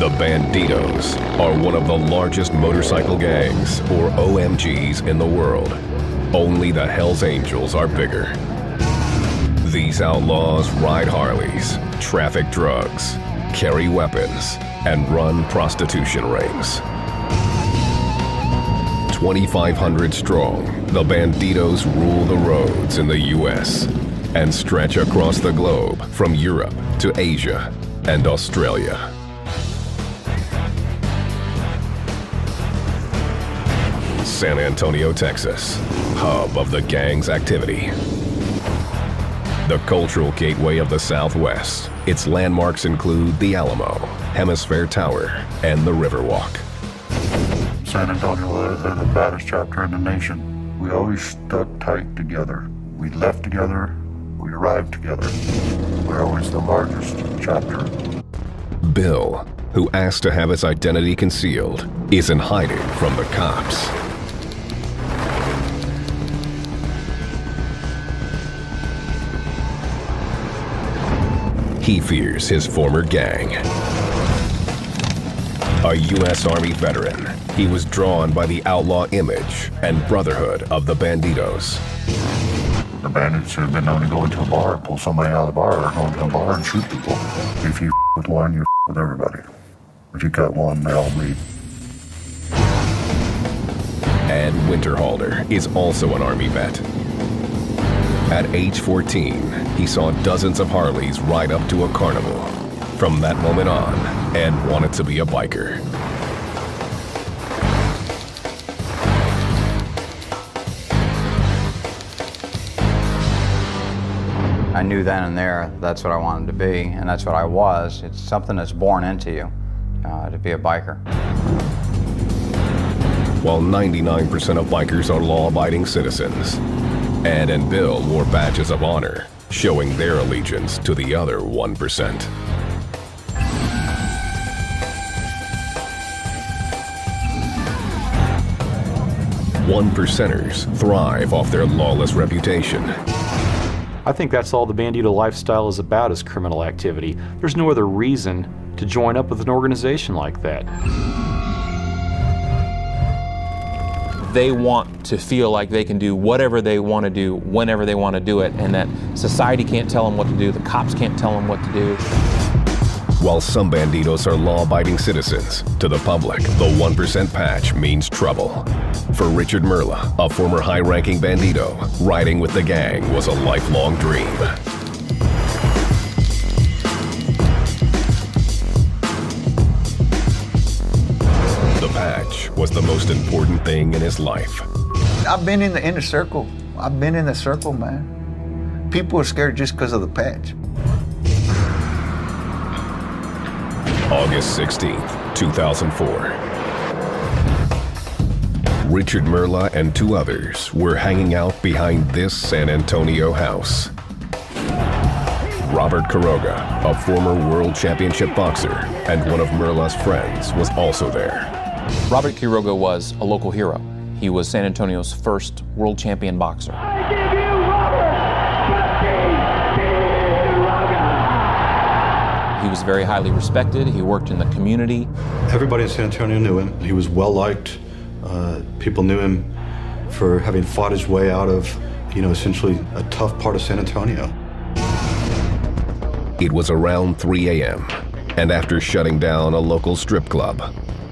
The Bandidos are one of the largest motorcycle gangs, or OMGs, in the world. Only the Hells Angels are bigger. These outlaws ride Harleys, traffic drugs, carry weapons, and run prostitution rings. 2,500 strong, the Bandidos rule the roads in the U.S. and stretch across the globe from Europe to Asia and Australia. San Antonio, Texas, hub of the gang's activity. The cultural gateway of the Southwest. Its landmarks include the Alamo, Hemisphere Tower, and the Riverwalk. San Antonio is the baddest chapter in the nation. We always stuck tight together. We left together, we arrived together. We're always the largest chapter. Bill, who asked to have his identity concealed, is in hiding from the cops. He fears his former gang. A U.S. Army veteran, he was drawn by the outlaw image and brotherhood of the Bandidos. The bandits have been known to go into a bar, pull somebody out of the bar, or go into a bar and shoot people. If you with one, you with everybody. If you cut one, they all bleed. Ed Winterhalter is also an Army vet. At age 14, he saw dozens of Harleys ride up to a carnival. From that moment on, Ed wanted to be a biker. I knew then and there that's what I wanted to be, and that's what I was. It's something that's born into you, to be a biker. While 99% of bikers are law-abiding citizens, Ed and Bill wore badges of honor, showing their allegiance to the other 1%. One percenters thrive off their lawless reputation. I think that's all the Bandito lifestyle is about, is criminal activity. There's no other reason to join up with an organization like that. They want to feel like they can do whatever they want to do, whenever they want to do it, and that society can't tell them what to do, the cops can't tell them what to do. While some Bandidos are law-abiding citizens, to the public, the 1% patch means trouble. For Richard Merla, a former high-ranking Bandito, riding with the gang was a lifelong dream. The patch was the most important thing in his life. I've been in the inner circle. I've been in the circle, man. People are scared just because of the patch. August 16th, 2004. Richard Merla and two others were hanging out behind this San Antonio house. Robert Quiroga, a former world championship boxer and one of Merla's friends, was also there. Robert Quiroga was a local hero. He was San Antonio's first world champion boxer. I give you Robert Quiroga. He was very highly respected. He worked in the community. Everybody in San Antonio knew him. He was well liked. People knew him for having fought his way out of, essentially a tough part of San Antonio. It was around 3 a.m., and after shutting down a local strip club,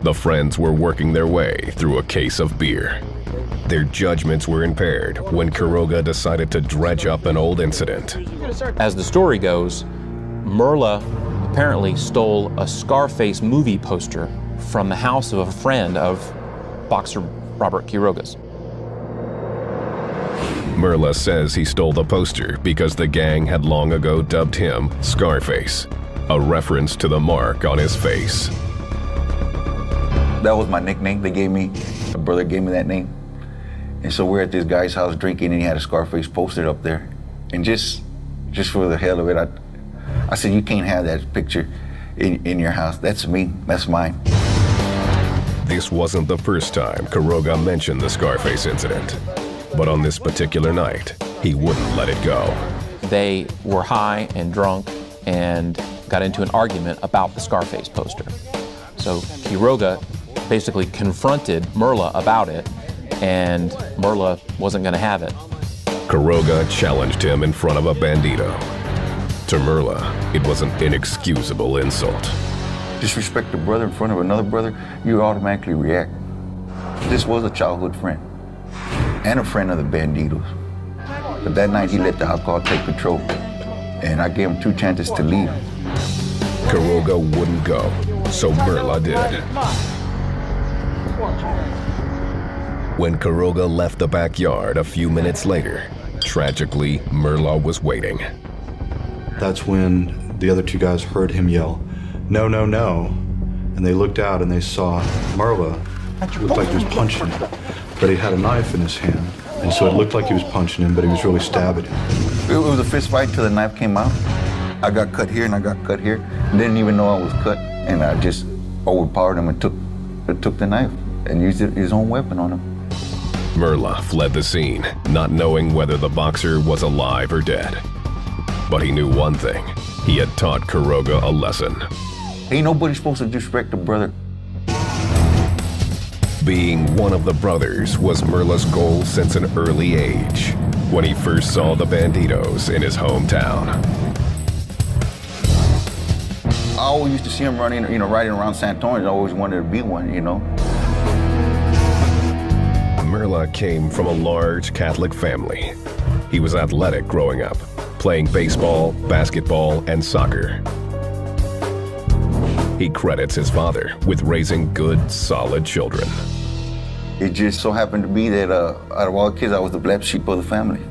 the friends were working their way through a case of beer. Their judgments were impaired when Quiroga decided to dredge up an old incident. As the story goes, Merla apparently stole a Scarface movie poster from the house of a friend of boxer Robert Quiroga's. Merla says he stole the poster because the gang had long ago dubbed him Scarface, a reference to the mark on his face. That was my nickname they gave me. My brother gave me that name. And so we're at this guy's house drinking, and he had a Scarface poster up there. And just for the hell of it, I said, you can't have that picture in your house. That's me, that's mine. This wasn't the first time Quiroga mentioned the Scarface incident, but on this particular night, he wouldn't let it go. They were high and drunk and got into an argument about the Scarface poster. So Quiroga basically confronted Merla about it, and Merla wasn't going to have it. Quiroga challenged him in front of a bandito. To Merla, it was an inexcusable insult. Disrespect a brother in front of another brother, you automatically react. This was a childhood friend and a friend of the Bandidos. But that night he let the alcohol take control, and I gave him 2 chances to leave. Quiroga wouldn't go, so Merla did. When Quiroga left the backyard a few minutes later, tragically, Merla was waiting. That's when the other 2 guys heard him yell, "No, no, no." And they looked out and they saw Merla. It looked like he was punching him, but he had a knife in his hand. And so it looked like he was punching him, but he was really stabbing him. It was a fist fight till the knife came out. I got cut here and I got cut here. Didn't even know I was cut. And I just overpowered him and took the knife and used his own weapon on him. Merla fled the scene, not knowing whether the boxer was alive or dead. But he knew one thing. He had taught Quiroga a lesson. Ain't nobody supposed to disrespect a brother. Being one of the brothers was Merla's goal since an early age, when he first saw the Bandidos in his hometown. I always used to see him running, riding around San Antonio. I always wanted to be one, Merla came from a large Catholic family. He was athletic growing up, playing baseball, basketball, and soccer. He credits his father with raising good, solid children. It just so happened to be that out of all the kids, I was the black sheep of the family.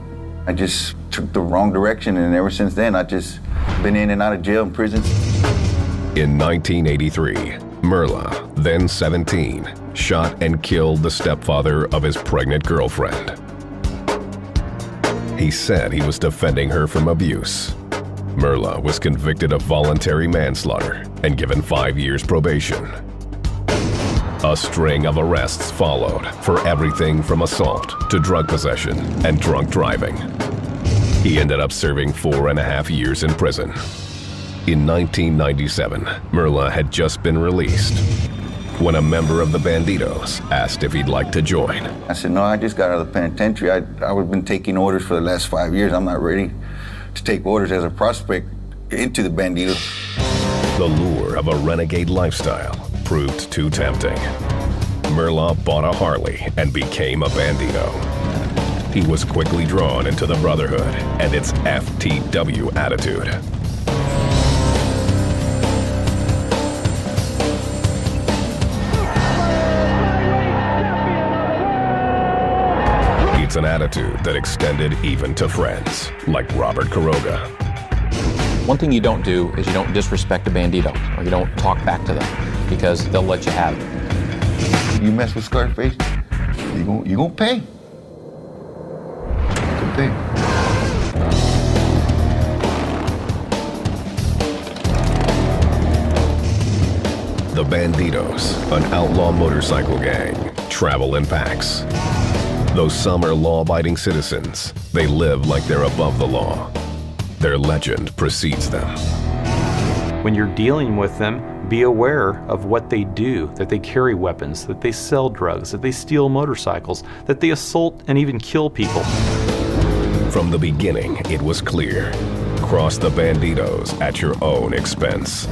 I just took the wrong direction, and ever since then, I just been in and out of jail and prisons. In 1983, Merla, then 17, shot and killed the stepfather of his pregnant girlfriend. He said he was defending her from abuse. Merla was convicted of voluntary manslaughter and given 5 years probation. A string of arrests followed for everything from assault to drug possession and drunk driving. He ended up serving 4.5 years in prison. In 1997, Merla had just been released when a member of the Bandidos asked if he'd like to join. I said, no, I just got out of the penitentiary. I've been taking orders for the last 5 years. I'm not ready to take orders as a prospect into the Bandidos. The lure of a renegade lifestyle proved too tempting. Merla bought a Harley and became a Bandito. He was quickly drawn into the Brotherhood and its FTW attitude. It's an attitude that extended even to friends, like Robert Quiroga. One thing you don't do is you don't disrespect a Bandito, or you don't talk back to them, because they'll let you have it. You mess with Scarface, you gonna pay. You can pay. The Bandidos, an outlaw motorcycle gang, travel in packs. Though some are law-abiding citizens, they live like they're above the law. Their legend precedes them. When you're dealing with them, be aware of what they do, that they carry weapons, that they sell drugs, that they steal motorcycles, that they assault and even kill people. From the beginning, it was clear. Cross the Bandidos at your own expense.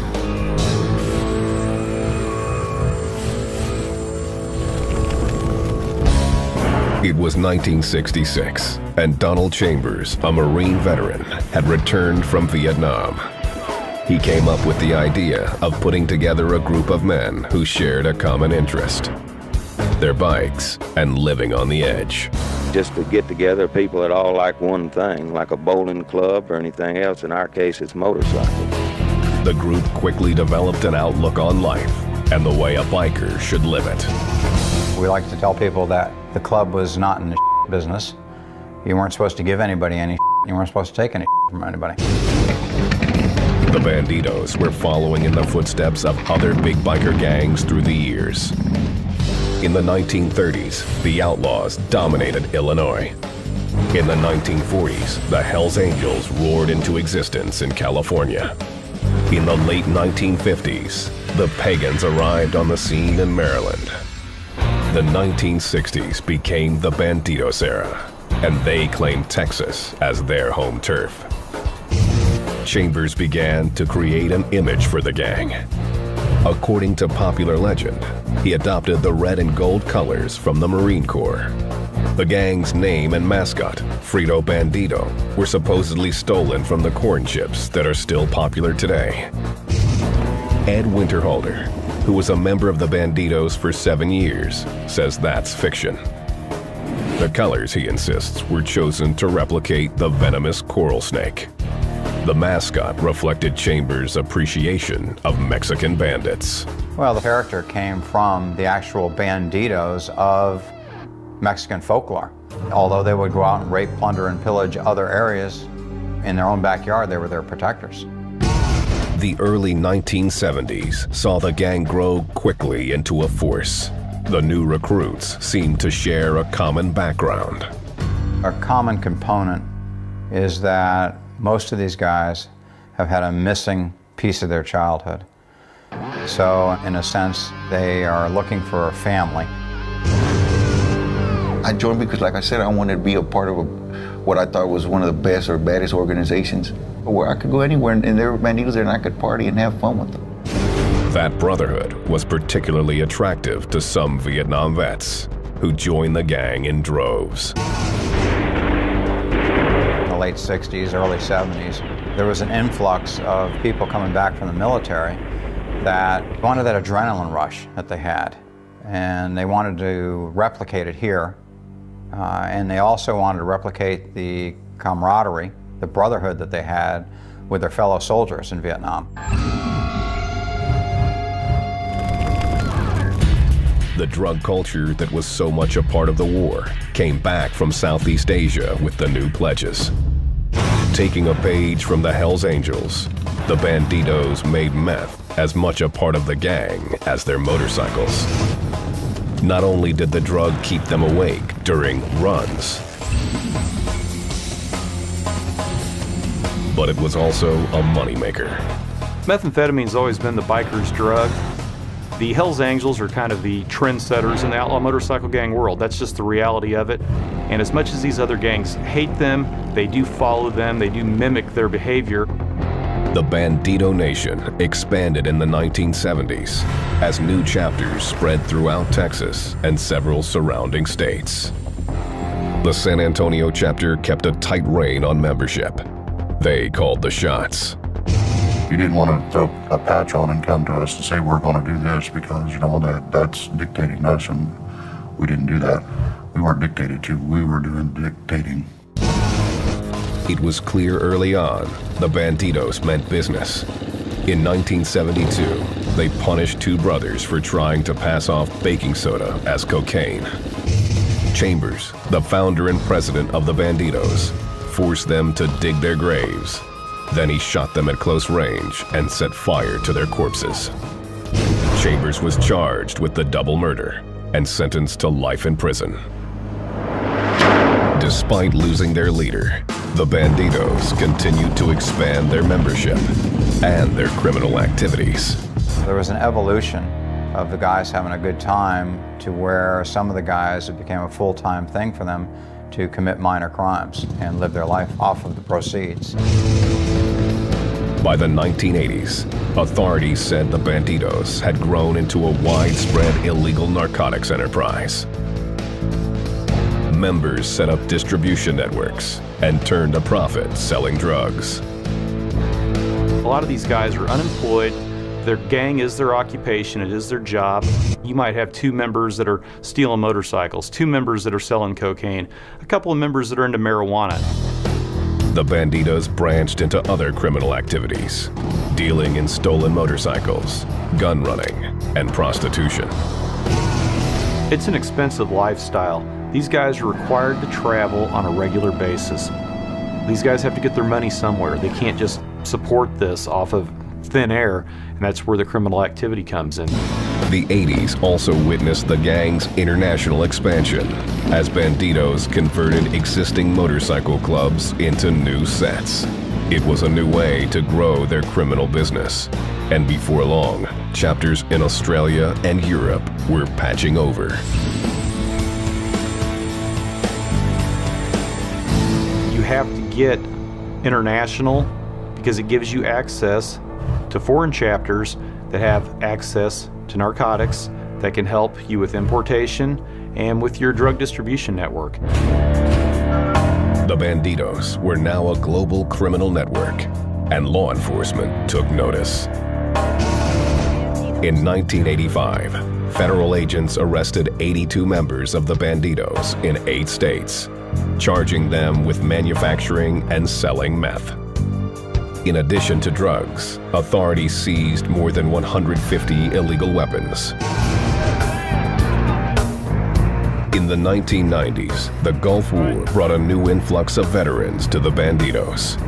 It was 1966, and Donald Chambers, a Marine veteran, had returned from Vietnam. He came up with the idea of putting together a group of men who shared a common interest: their bikes and living on the edge. Just to get together people that all like one thing, like a bowling club or anything else. In our case, it's motorcycles. The group quickly developed an outlook on life and the way a biker should live it. We like to tell people that the club was not in the business. You weren't supposed to give anybody any. You weren't supposed to take any from anybody. The Bandidos were following in the footsteps of other big biker gangs through the years. In the 1930s, the Outlaws dominated Illinois. In the 1940s, the Hells Angels roared into existence in California. In the late 1950s, the pagans arrived on the scene in Maryland. The 1960s became the Bandidos era, and they claimed Texas as their home turf. Chambers began to create an image for the gang. According to popular legend, he adopted the red and gold colors from the Marine Corps. The gang's name and mascot, Frito Bandido, were supposedly stolen from the corn chips that are still popular today. Ed Winterhalter, who was a member of the Bandidos for 7 years, says that's fiction. The colors, he insists, were chosen to replicate the venomous coral snake. The mascot reflected Chambers' appreciation of Mexican bandits. Well, the character came from the actual Bandidos of Mexican folklore. Although they would go out and rape, plunder, and pillage other areas, in their own backyard, they were their protectors. The early 1970s saw the gang grow quickly into a force. The new recruits seemed to share a common background. A common component is that most of these guys have had a missing piece of their childhood. So, in a sense, they are looking for a family. I joined because, like I said, I wanted to be a part of what I thought was one of the best or baddest organizations, where I could go anywhere and there were Bandidos there and I could party and have fun with them. That brotherhood was particularly attractive to some Vietnam vets who joined the gang in droves. In the late 60s, early 70s, there was an influx of people coming back from the military that wanted that adrenaline rush that they had. And they wanted to replicate it here. And they also wanted to replicate the camaraderie, the brotherhood that they had with their fellow soldiers in Vietnam. The drug culture that was so much a part of the war came back from Southeast Asia with the new pledges. Taking a page from the Hells Angels, the Bandidos made meth as much a part of the gang as their motorcycles. Not only did the drug keep them awake during runs, but it was also a moneymaker. Methamphetamine's always been the biker's drug. The Hells Angels are kind of the trendsetters in the outlaw motorcycle gang world. That's just the reality of it. And as much as these other gangs hate them, they do follow them, they do mimic their behavior. The Bandido Nation expanded in the 1970s as new chapters spread throughout Texas and several surrounding states. The San Antonio chapter kept a tight rein on membership. They called the shots. You didn't want to throw a patch on and come to us and say we're going to do this because, you know, that's dictating us, and we didn't do that. We weren't dictated to, we were doing dictating. It was clear early on the Bandidos meant business. In 1972, they punished two brothers for trying to pass off baking soda as cocaine. Chambers, the founder and president of the Bandidos, forced them to dig their graves. Then he shot them at close range and set fire to their corpses. Chambers was charged with the double murder and sentenced to life in prison. Despite losing their leader, the Bandidos continued to expand their membership and their criminal activities. There was an evolution of the guys having a good time to where some of the guys, it became a full-time thing for them to commit minor crimes and live their life off of the proceeds. By the 1980s, authorities said the Bandidos had grown into a widespread illegal narcotics enterprise. Members set up distribution networks and turned a profit selling drugs. A lot of these guys are unemployed. Their gang is their occupation, it is their job. You might have 2 members that are stealing motorcycles, 2 members that are selling cocaine, a couple of members that are into marijuana. The Bandidos branched into other criminal activities, dealing in stolen motorcycles, gun running, and prostitution. It's an expensive lifestyle. These guys are required to travel on a regular basis. These guys have to get their money somewhere. They can't just support this off of thin air, and that's where the criminal activity comes in. The 80s also witnessed the gang's international expansion as Bandidos converted existing motorcycle clubs into new sets. It was a new way to grow their criminal business, And before long, chapters in Australia and Europe were patching over. You have to get international because it gives you access to foreign chapters that have access to narcotics that can help you with importation and with your drug distribution network. The Bandidos were now a global criminal network, and law enforcement took notice. In 1985, federal agents arrested 82 members of the Bandidos in 8 states, charging them with manufacturing and selling meth. In addition to drugs, authorities seized more than 150 illegal weapons. In the 1990s, the Gulf War brought a new influx of veterans to the Bandidos.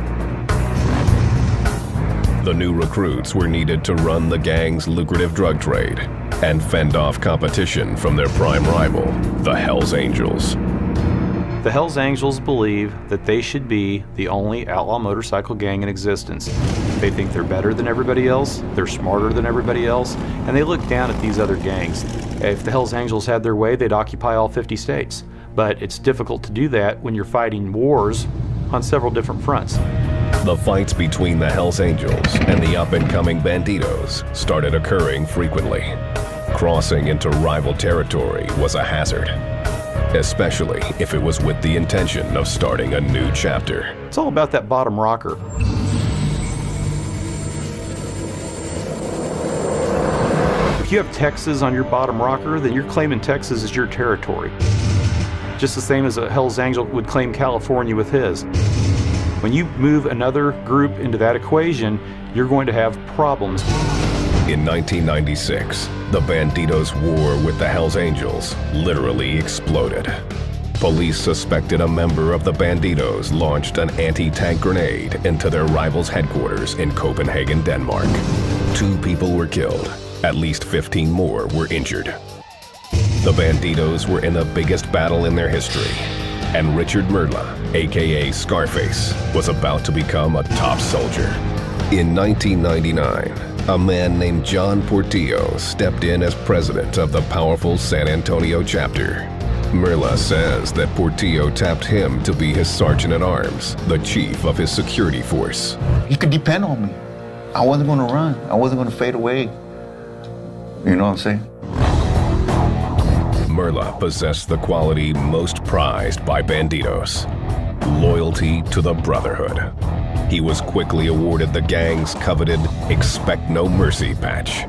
The new recruits were needed to run the gang's lucrative drug trade and fend off competition from their prime rival, the Hells Angels. The Hells Angels believe that they should be the only outlaw motorcycle gang in existence. They think they're better than everybody else, they're smarter than everybody else, and they look down at these other gangs. If the Hells Angels had their way, they'd occupy all 50 states. But it's difficult to do that when you're fighting wars on several different fronts. The fights between the Hells Angels and the up-and-coming Bandidos started occurring frequently. Crossing into rival territory was a hazard, especially if it was with the intention of starting a new chapter. It's all about that bottom rocker. If you have Texas on your bottom rocker, then you're claiming Texas as your territory. Just the same as a Hells Angel would claim California with his. When you move another group into that equation, you're going to have problems. In 1996, the Bandidos' war with the Hells Angels literally exploded. Police suspected a member of the Bandidos launched an anti-tank grenade into their rivals' headquarters in Copenhagen, Denmark. 2 people were killed. At least 15 more were injured. The Bandidos were in the biggest battle in their history, and Richard Merla, aka Scarface, was about to become a top soldier. In 1999, a man named John Portillo stepped in as president of the powerful San Antonio chapter. Merla says that Portillo tapped him to be his sergeant-at-arms, the chief of his security force. You could depend on me. I wasn't going to run. I wasn't going to fade away. You know what I'm saying? Merla possessed the quality most prized by Bandidos: loyalty to the Brotherhood. He was quickly awarded the gang's coveted Expect No Mercy patch.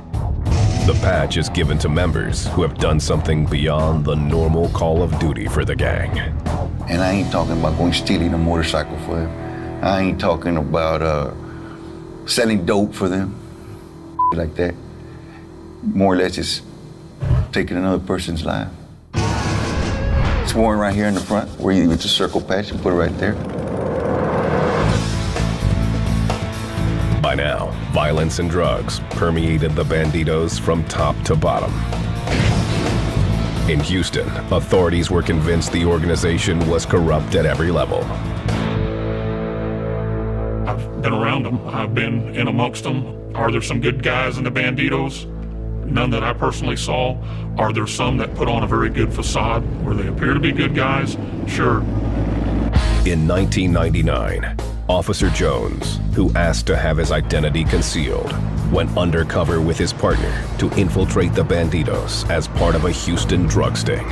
The patch is given to members who have done something beyond the normal call of duty for the gang. And I ain't talking about going stealing a motorcycle for them. I ain't talking about selling dope for them, like that. More or less just taking another person's life. It's worn right here in the front, where you with the circle patch and put it right there. By now, violence and drugs permeated the Bandidos from top to bottom. In Houston, authorities were convinced the organization was corrupt at every level. I've been around them. I've been in amongst them. Are there some good guys in the Bandidos? None that I personally saw. Are there some that put on a very good facade where they appear to be good guys? Sure. In 1999, Officer Jones, who asked to have his identity concealed, went undercover with his partner to infiltrate the Bandidos as part of a Houston drug sting.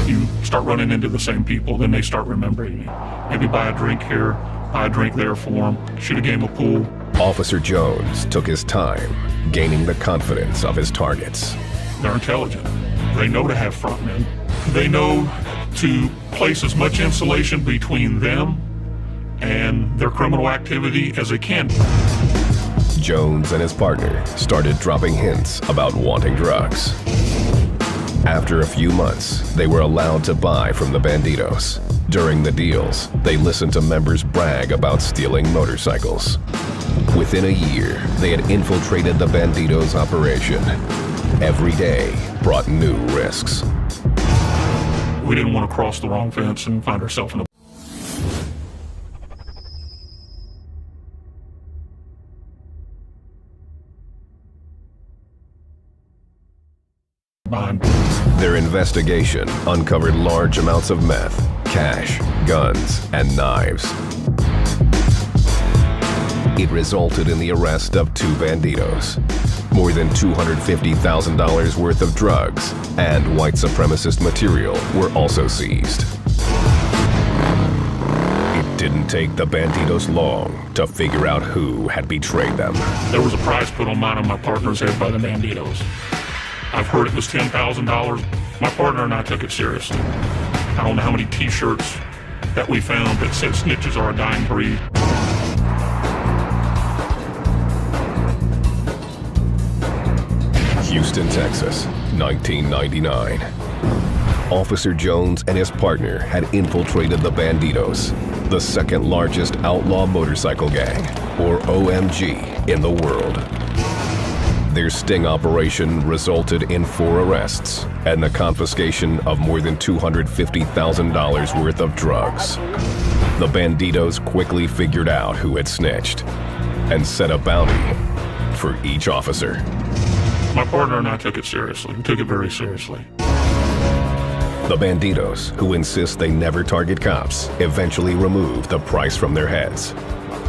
You start running into the same people, then they start remembering you. Maybe buy a drink here, buy a drink there for them, shoot a game of pool. Officer Jones took his time, gaining the confidence of his targets. They're intelligent. They know to have frontmen. They know to place as much insulation between them and their criminal activity as they can. Jones and his partner started dropping hints about wanting drugs. After a few months, they were allowed to buy from the Bandidos. During the deals, they listened to members brag about stealing motorcycles. Within a year, they had infiltrated the Bandidos' operation. Every day brought new risks. We didn't want to cross the wrong fence and find ourselves in a investigation uncovered large amounts of meth, cash, guns, and knives. It resulted in the arrest of 2 bandidos. More than $250,000 worth of drugs and white supremacist material were also seized. It didn't take the bandidos long to figure out who had betrayed them. There was a price put on mine and my partner's head by the bandidos. I've heard it was $10,000. My partner and I took it seriously. I don't know how many t-shirts that we found that said snitches are a dying breed. Houston, Texas, 1999. Officer Jones and his partner had infiltrated the Bandidos, the second largest outlaw motorcycle gang, or OMG, in the world. Their sting operation resulted in 4 arrests and the confiscation of more than $250,000 worth of drugs. The Bandidos quickly figured out who had snitched and set a bounty for each officer. My partner and I took it seriously. We took it very seriously. The Bandidos, who insist they never target cops, eventually removed the price from their heads,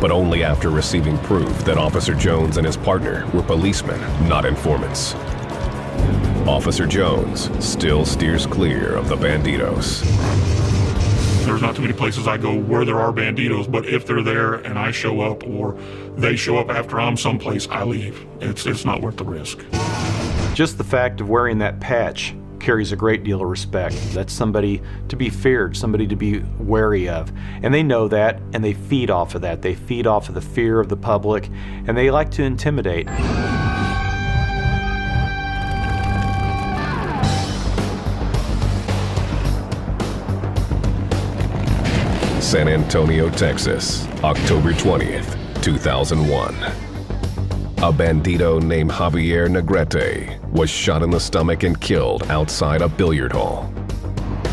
but only after receiving proof that Officer Jones and his partner were policemen, not informants. Officer Jones still steers clear of the Bandidos. There's not too many places I go where there are bandidos, but if they're there and I show up or they show up after I'm someplace, I leave. It's not worth the risk. Just the fact of wearing that patch carries a great deal of respect. That's somebody to be feared, somebody to be wary of. And they know that, and they feed off of that. They feed off of the fear of the public, and they like to intimidate. San Antonio, Texas, October 20th, 2001. A bandito named Javier Negrete was shot in the stomach and killed outside a billiard hall.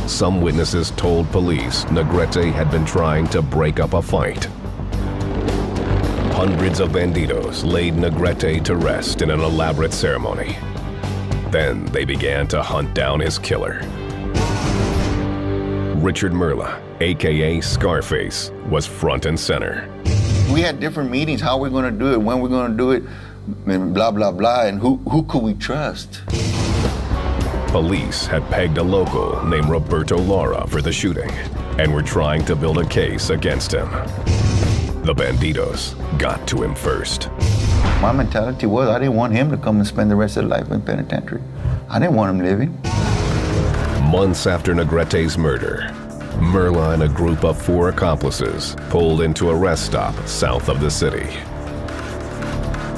Some witnesses told police Negrete had been trying to break up a fight. Hundreds of bandidos laid Negrete to rest in an elaborate ceremony. Then they began to hunt down his killer. Richard Merla, aka Scarface, was front and center. We had different meetings, how we're gonna do it, when we're gonna do it, and blah, blah, blah, and who could we trust? Police had pegged a local named Roberto Lara for the shooting and were trying to build a case against him. The Bandidos got to him first. My mentality was I didn't want him to come and spend the rest of his life in penitentiary. I didn't want him living. Months after Negrete's murder, Merla and a group of 4 accomplices pulled into a rest stop south of the city.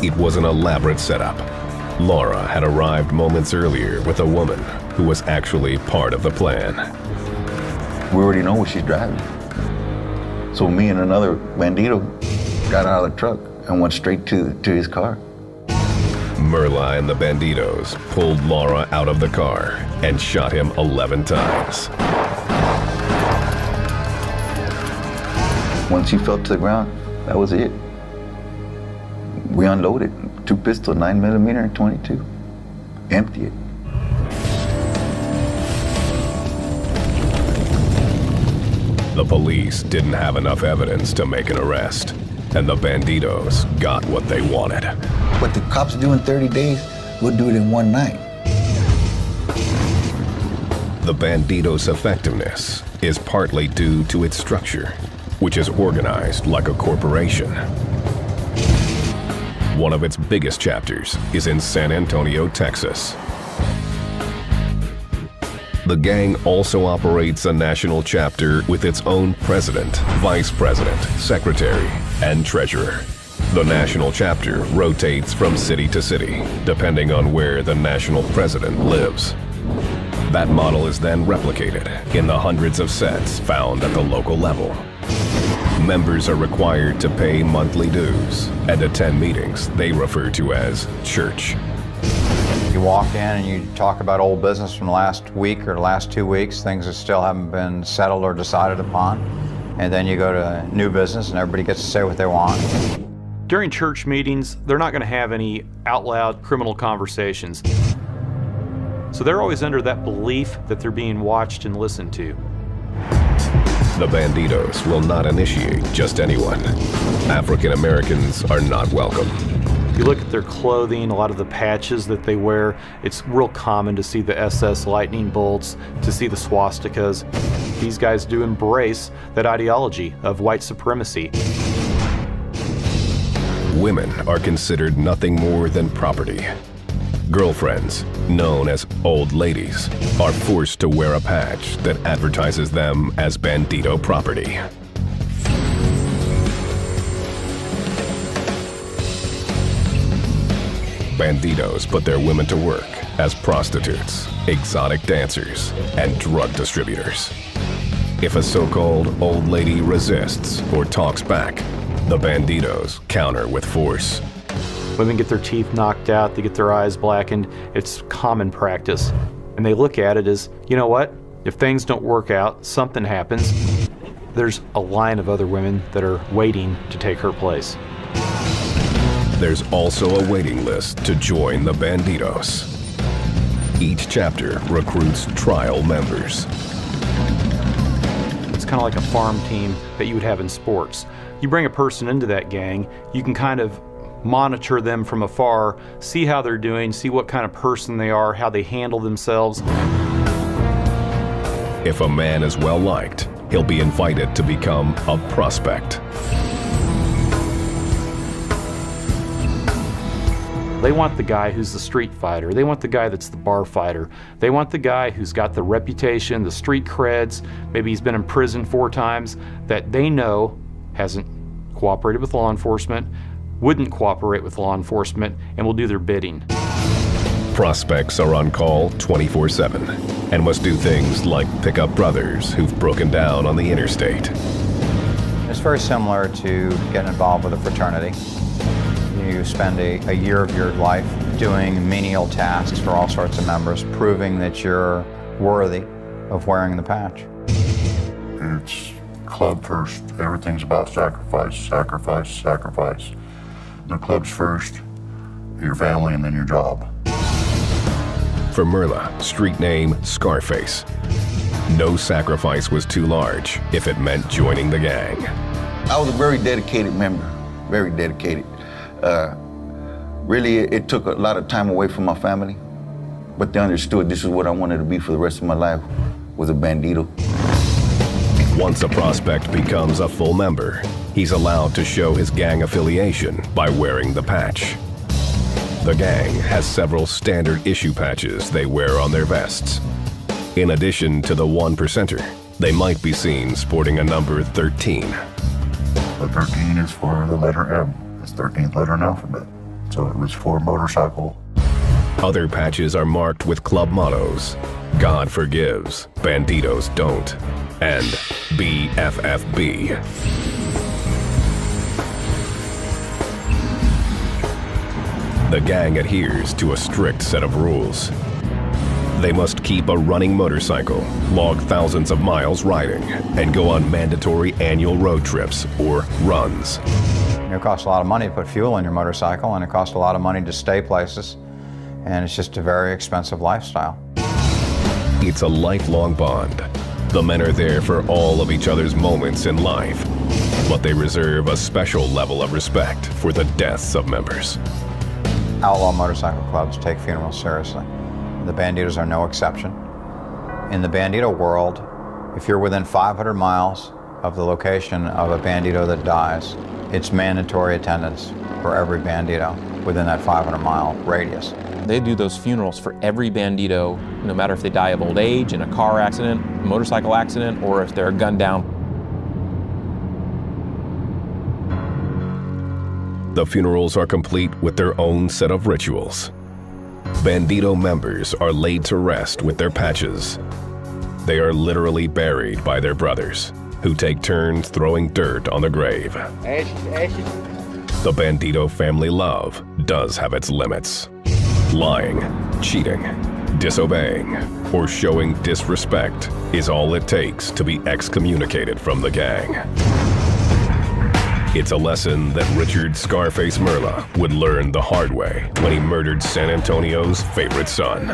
It was an elaborate setup. Laura had arrived moments earlier with a woman who was actually part of the plan. We already know what she's driving. So me and another bandito got out of the truck and went straight to his car. Merla and the Bandidos pulled Laura out of the car and shot him 11 times. Once he fell to the ground, that was it. We unloaded 2 pistols, 9mm and 22. Empty it. The police didn't have enough evidence to make an arrest, and the Bandidos got what they wanted. What the cops do in 30 days, we'll do it in one night. The Bandidos' effectiveness is partly due to its structure, which is organized like a corporation. One of its biggest chapters is in San Antonio, Texas. The gang also operates a national chapter with its own president, vice president, secretary, and treasurer. The national chapter rotates from city to city, depending on where the national president lives. That model is then replicated in the hundreds of sets found at the local level. Members are required to pay monthly dues and attend meetings they refer to as church. You walk in and you talk about old business from last week or the last 2 weeks, things that still haven't been settled or decided upon. And then you go to new business and everybody gets to say what they want. During church meetings, they're not going to have any out loud criminal conversations. So they're always under that belief that they're being watched and listened to. The Bandidos will not initiate just anyone. African Americans are not welcome. If you look at their clothing, a lot of the patches that they wear, it's real common to see the SS lightning bolts, to see the swastikas. These guys do embrace that ideology of white supremacy. Women are considered nothing more than property. Girlfriends, known as old ladies, are forced to wear a patch that advertises them as Bandito property. Bandidos put their women to work as prostitutes, exotic dancers, and drug distributors. If a so-called old lady resists or talks back, the Bandidos counter with force. Women get their teeth knocked out, they get their eyes blackened. It's common practice. And they look at it as, you know what? If things don't work out, something happens. There's a line of other women that are waiting to take her place. There's also a waiting list to join the Bandidos. Each chapter recruits trial members. It's kind of like a farm team that you would have in sports. You bring a person into that gang, you can kind of monitor them from afar, see how they're doing, see what kind of person they are, how they handle themselves. If a man is well liked, he'll be invited to become a prospect. They want the guy who's the street fighter. They want the guy that's the bar fighter. They want the guy who's got the reputation, the street creds, maybe he's been in prison 4 times, that they know hasn't cooperated with law enforcement, wouldn't cooperate with law enforcement, and will do their bidding. Prospects are on call 24/7 and must do things like pick up brothers who've broken down on the interstate. It's very similar to getting involved with a fraternity. You spend a year of your life doing menial tasks for all sorts of members, proving that you're worthy of wearing the patch. It's club first. Everything's about sacrifice, sacrifice, sacrifice. The club's first, your family, and then your job. For Merla, street name Scarface, no sacrifice was too large if it meant joining the gang. I was a very dedicated member, very dedicated. Really, it took a lot of time away from my family, but they understood this is what I wanted to be for the rest of my life, was a bandito. Once a prospect becomes a full member, he's allowed to show his gang affiliation by wearing the patch. The gang has several standard issue patches they wear on their vests. In addition to the 1%er, they might be seen sporting a number 13. The 13 is for the letter M. It's the 13th letter in the alphabet. So it was for motorcycle. Other patches are marked with club mottos: God forgives, Bandidos don't, and BFFB. The gang adheres to a strict set of rules. They must keep a running motorcycle, log thousands of miles riding, and go on mandatory annual road trips or runs. It costs a lot of money to put fuel in your motorcycle, and it costs a lot of money to stay places, and it's just a very expensive lifestyle. It's a lifelong bond. The men are there for all of each other's moments in life, but they reserve a special level of respect for the deaths of members. Outlaw motorcycle clubs take funerals seriously. The Bandidos are no exception. In the Bandito world, if you're within 500 miles of the location of a Bandito that dies, it's mandatory attendance for every Bandito within that 500-mile radius. They do those funerals for every Bandito, no matter if they die of old age, in a car accident, motorcycle accident, or if they're gunned down. The funerals are complete with their own set of rituals. Bandito members are laid to rest with their patches. They are literally buried by their brothers, who take turns throwing dirt on the grave. The Bandito family love does have its limits. Lying, cheating, disobeying, or showing disrespect is all it takes to be excommunicated from the gang. It's a lesson that Richard Scarface Merla would learn the hard way when he murdered San Antonio's favorite son.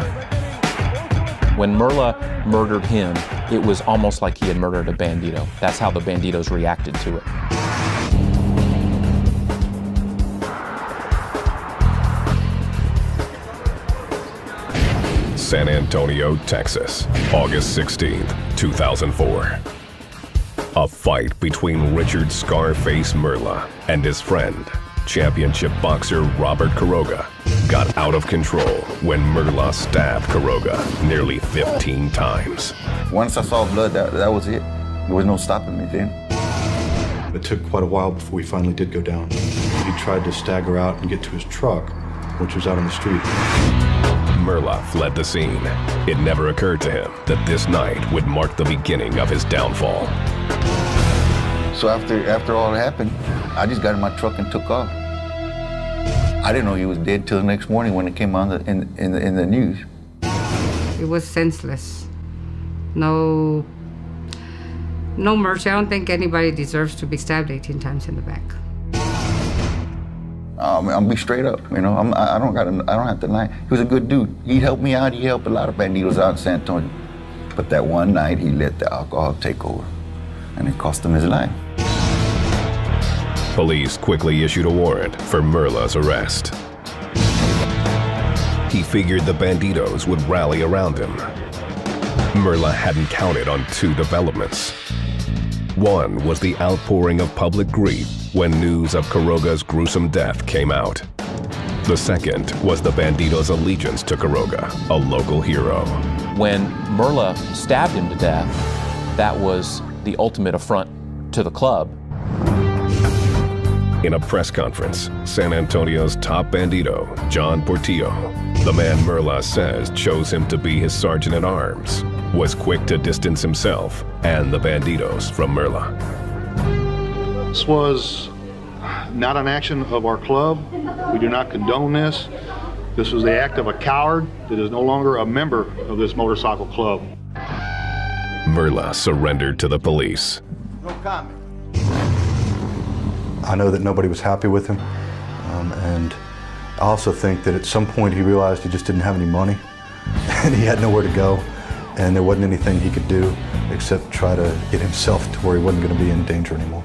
When Merla murdered him, it was almost like he had murdered a Bandito. That's how the Bandidos reacted to it. San Antonio, Texas, August 16th, 2004. A fight between Richard Scarface Merla and his friend, championship boxer Robert Quiroga, got out of control when Merla stabbed Quiroga nearly 15 times. Once I saw blood, that was it. There was no stopping me then. It took quite a while before we finally did go down. He tried to stagger out and get to his truck, which was out on the street. Merla fled the scene. It never occurred to him that this night would mark the beginning of his downfall. So after all that happened, I just got in my truck and took off. I didn't know he was dead till the next morning when it came on in the news. It was senseless. No mercy. I don't think anybody deserves to be stabbed 18 times in the back. I'm be straight up, you know. I don't have to lie. He was a good dude. He helped me out. He helped a lot of Bandidos out in San Antonio. But that one night, he let the alcohol take over, and it cost him his life. Police quickly issued a warrant for Merla's arrest. He figured the Bandidos would rally around him. Merla hadn't counted on two developments. One was the outpouring of public grief when news of Quiroga's gruesome death came out. The second was the Bandidos' allegiance to Quiroga, a local hero. When Merla stabbed him to death, that was the ultimate affront to the club. In a press conference, San Antonio's top Bandito, John Portillo, the man Merla says chose him to be his sergeant-at-arms, was quick to distance himself and the Bandidos from Merla. This was not an action of our club. We do not condone this. This was the act of a coward that is no longer a member of this motorcycle club. Merla surrendered to the police. No comment. I know that nobody was happy with him, and I also think that at some point he realized he just didn't have any money, and he had nowhere to go, and there wasn't anything he could do except try to get himself to where he wasn't going to be in danger anymore.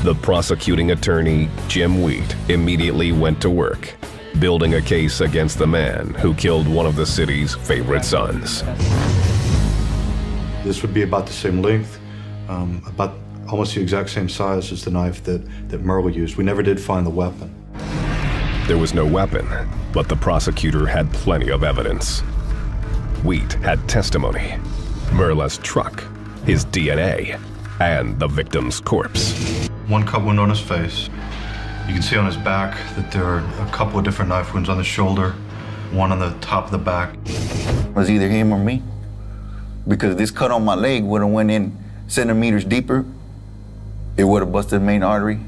The prosecuting attorney, Jim Wheat, immediately went to work, building a case against the man who killed one of the city's favorite sons. This would be about the same length, about almost the exact same size as the knife that Merla used. We never did find the weapon. There was no weapon, but the prosecutor had plenty of evidence. Wheat had testimony, Merla's truck, his DNA, and the victim's corpse. One cut wound on his face. You can see on his back that there are a couple of different knife wounds on the shoulder, one on the top of the back. It was either him or me, because this cut on my leg would have went in centimeters deeper. It would have busted the main artery,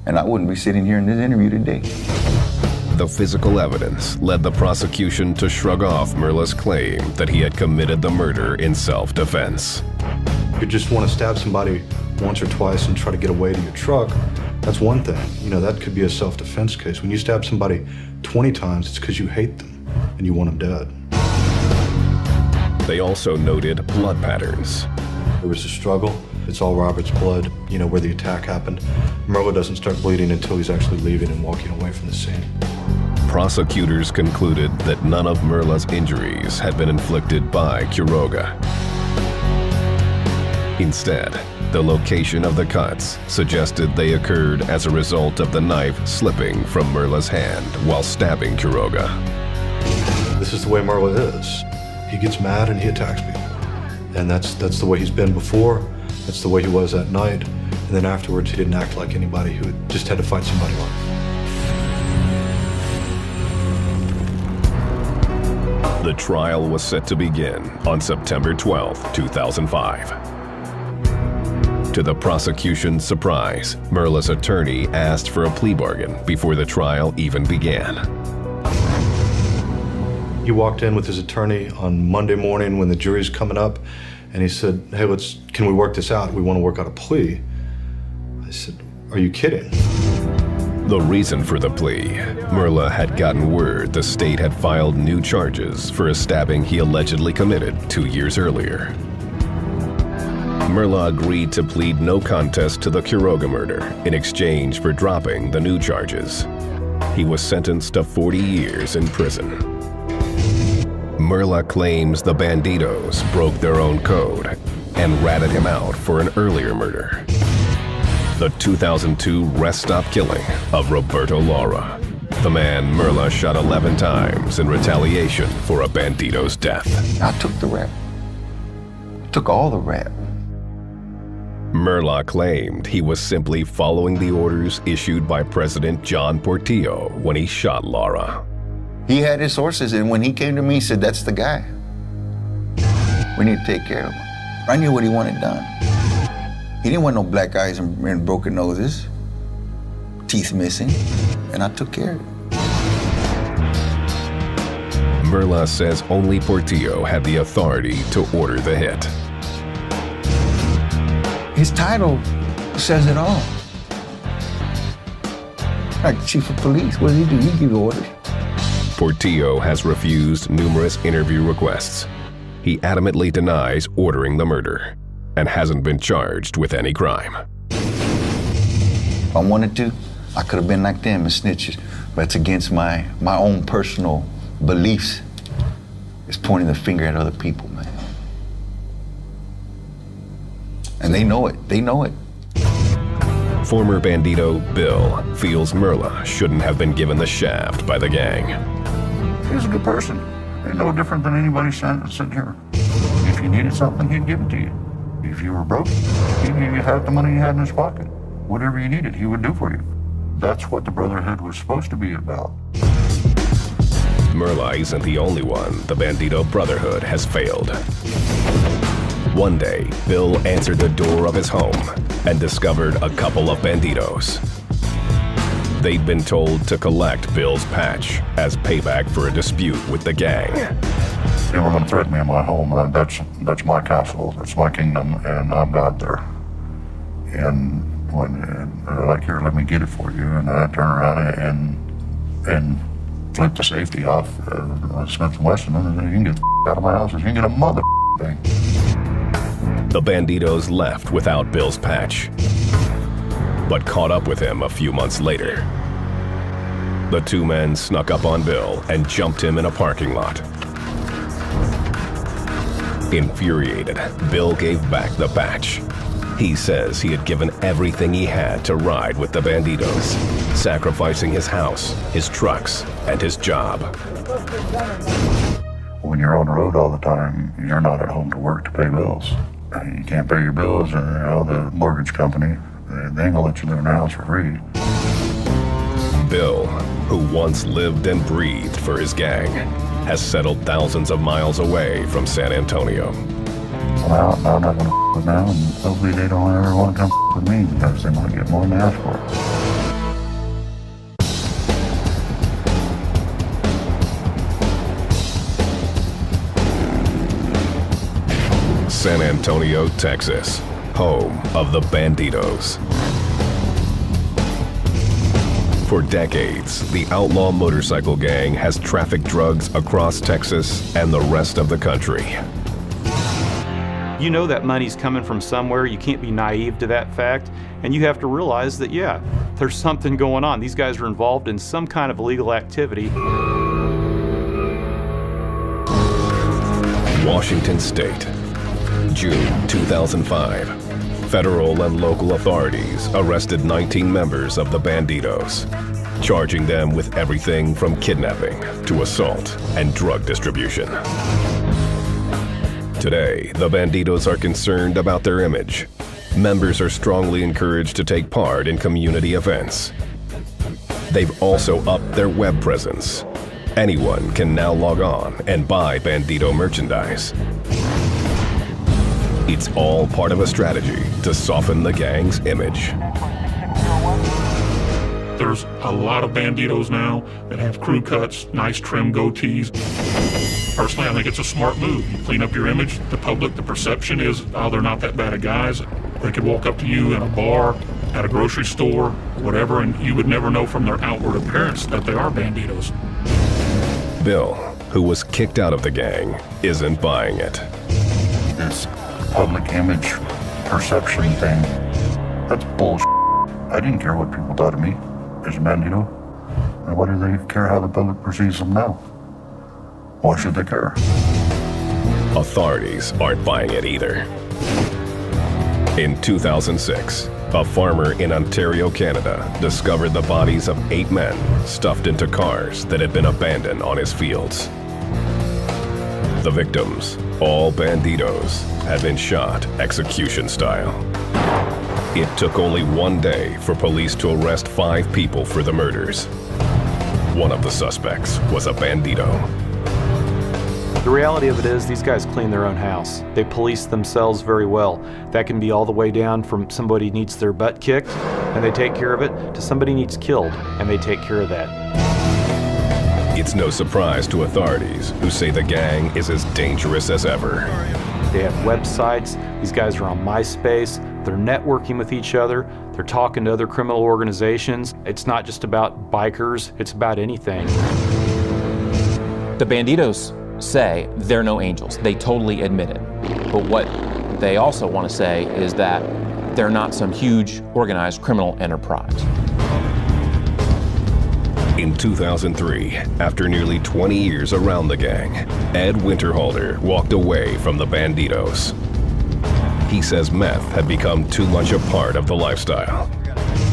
and I wouldn't be sitting here in this interview today. The physical evidence led the prosecution to shrug off Merla's claim that he had committed the murder in self-defense. If you just want to stab somebody once or twice and try to get away to your truck, that's one thing. You know, that could be a self-defense case. When you stab somebody 20 times, it's because you hate them and you want them dead. They also noted blood patterns. There was a struggle. It's all Robert's blood, you know, where the attack happened. Merla doesn't start bleeding until he's actually leaving and walking away from the scene. Prosecutors concluded that none of Merla's injuries had been inflicted by Quiroga. Instead, the location of the cuts suggested they occurred as a result of the knife slipping from Merla's hand while stabbing Quiroga. This is the way Merla is. He gets mad and he attacks people. And that's the way he's been before. That's the way he was that night. And then afterwards, he didn't act like anybody who just had to fight somebody off. The trial was set to begin on September 12, 2005. To the prosecution's surprise, Merla's attorney asked for a plea bargain before the trial even began. He walked in with his attorney on Monday morning when the jury's coming up, and he said, hey, can we work this out? We want to work out a plea. I said, are you kidding? The reason for the plea, Merla had gotten word the state had filed new charges for a stabbing he allegedly committed 2 years earlier. Merla agreed to plead no contest to the Quiroga murder in exchange for dropping the new charges. He was sentenced to 40 years in prison. Merla claims the Bandidos broke their own code and ratted him out for an earlier murder. The 2002 rest stop killing of Roberto Lara, the man Merla shot 11 times in retaliation for a Bandido's death. I took the rap. Took all the rap. Merla claimed he was simply following the orders issued by President John Portillo when he shot Lara. He had his sources, and when he came to me, he said, "That's the guy. We need to take care of him." I knew what he wanted done. He didn't want no black eyes and broken noses, teeth missing, and I took care of it. Merla says only Portillo had the authority to order the hit. His title says it all. Like chief of police, what does he do? He gives orders. Portillo has refused numerous interview requests. He adamantly denies ordering the murder and hasn't been charged with any crime. If I wanted to, I could have been like them and snitches, but it's against my own personal beliefs. It's pointing the finger at other people, man. And they know it. They know it. Former Bandito Bill feels Merla shouldn't have been given the shaft by the gang. He's a good person. He's no different than anybody sitting here. If you needed something, he'd give it to you. If you were broke, he'd give you half the money he had in his pocket. Whatever you needed, he would do for you. That's what the Brotherhood was supposed to be about. Merla isn't the only one the Bandito Brotherhood has failed. One day, Bill answered the door of his home and discovered a couple of Bandidos. They'd been told to collect Bill's patch as payback for a dispute with the gang. They were going to threaten me in my home. That's my castle. That's my kingdom, and I'm God there. And they're like, "Here, let me get it for you," and I turn around and flip the safety off Smith & Wesson, and you can get the out of my house, you can get a mother thing. The Bandidos left without Bill's patch, but caught up with him a few months later. The two men snuck up on Bill and jumped him in a parking lot. Infuriated, Bill gave back the patch. He says he had given everything he had to ride with the Bandidos, sacrificing his house, his trucks, and his job. When you're on the road all the time, you're not at home to work to pay bills. You can't pay your bills, and the mortgage company, they ain't gonna let you live in their house for free. Bill, who once lived and breathed for his gang, has settled thousands of miles away from San Antonio. Well, I'm not gonna with now, and hopefully they don't ever want to come with me because they might get more than they ask for. San Antonio, Texas, home of the Bandidos. For decades, the outlaw motorcycle gang has trafficked drugs across Texas and the rest of the country. You know that money's coming from somewhere. You can't be naive to that fact. And you have to realize that, yeah, there's something going on. These guys are involved in some kind of illegal activity. Washington State, June 2005. Federal and local authorities arrested 19 members of the Bandidos, charging them with everything from kidnapping to assault and drug distribution. Today, the Bandidos are concerned about their image. Members are strongly encouraged to take part in community events. They've also upped their web presence. Anyone can now log on and buy Bandito merchandise. It's all part of a strategy to soften the gang's image. There's a lot of Banditos now that have crew cuts, nice trim goatees. Personally, I think it's a smart move. You clean up your image. The public, the perception is, oh, they're not that bad of guys. They could walk up to you in a bar at a grocery store, whatever, and you would never know from their outward appearance that they are Bandidos. Bill, who was kicked out of the gang, isn't buying it. This public image perception thing, that's bullshit. I didn't care what people thought of me as a Bandito. And why do they care how the public perceives them now? Why should they care? Authorities aren't buying it either. In 2006, a farmer in Ontario, Canada, discovered the bodies of 8 men stuffed into cars that had been abandoned on his fields. The victims, all Bandidos, had been shot execution style. It took only 1 day for police to arrest 5 people for the murders. One of the suspects was a Bandito. The reality of it is these guys clean their own house. They police themselves very well. That can be all the way down from somebody needs their butt kicked and they take care of it, to somebody needs killed and they take care of that. It's no surprise to authorities who say the gang is as dangerous as ever. They have websites. These guys are on MySpace. They're networking with each other. They're talking to other criminal organizations. It's not just about bikers. It's about anything. The Bandidos say they're no angels. They totally admit it. But what they also want to say is that they're not some huge organized criminal enterprise. In 2003, after nearly 20 years around the gang, Ed Winterhalter walked away from the Bandidos. He says meth had become too much a part of the lifestyle,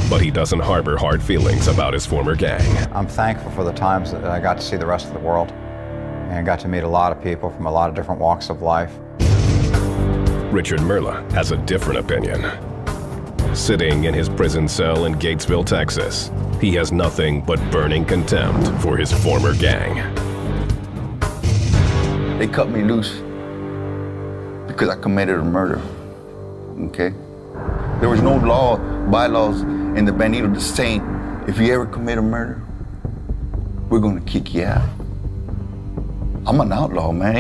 but he doesn't harbor hard feelings about his former gang. I'm thankful for the times that I got to see the rest of the world and got to meet a lot of people from a lot of different walks of life. Richard Merla has a different opinion. Sitting in his prison cell in Gatesville, Texas, he has nothing but burning contempt for his former gang. They cut me loose because I committed a murder, okay? There was no bylaws in the Bandido that saying, if you ever commit a murder, we're gonna kick you out. I'm an outlaw, man.